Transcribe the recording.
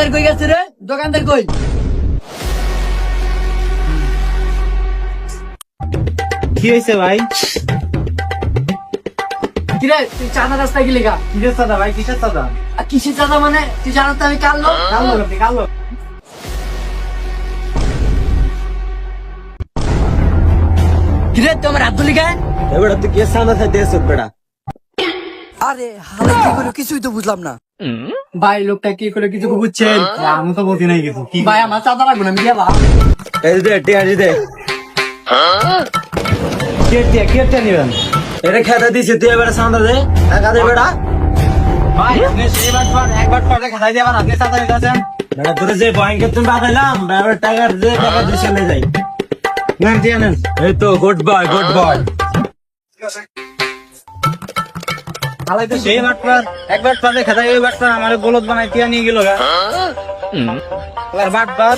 দোকানদার কই গেছে রে? দোকানদার কই? কি হয়েছে ভাই? কিরে তুই চাঁদা রাস্তায় গেলি গা? কিসের চাঁদা ভাই, কিসের চাঁদা? আর কিসের চাঁদা মানে? তুই জানো তো আমি কার লোক? কাল লোক আপনি, কাল লোক। কিরে তুই আমার হাত ধরলি গায়ে? এবারে তুই কে চাঁদা চাইতে এসেছ বেটা? আরে হালে কি করে কিছুই তো বুঝলাম না। ভাই লোকটা কি করে কিছু বুঝছেন? আমি তো বলছি নাই কিছু। কি ভাই আমার চাঁদা লাগবে না, আমি গেলাম। এই দে টিয়ারি দে। কে নিবেন? এটা খেতে দিছি, তুই এবারে চাঁদা দে। টাকা দে বেটা। ভাই আপনি সেইবার পর একবার পরে খাই দিয়ে আবার আপনি চাঁদা দিতেছেন। বেটা তোরে যে ব্যাংকে তুমি পাঠাইলাম, এবার টাকা দে, টাকা দিয়ে চলে যাই। নেন দিয়ে নেন। এই তো গুড বয়, গুড বয়। আলাই তো সেই বাটপার, একবার পরে খাই ওই বাটপার আমারে বলদ বানাই টিয়া নিয়ে গেল গা। বাটপার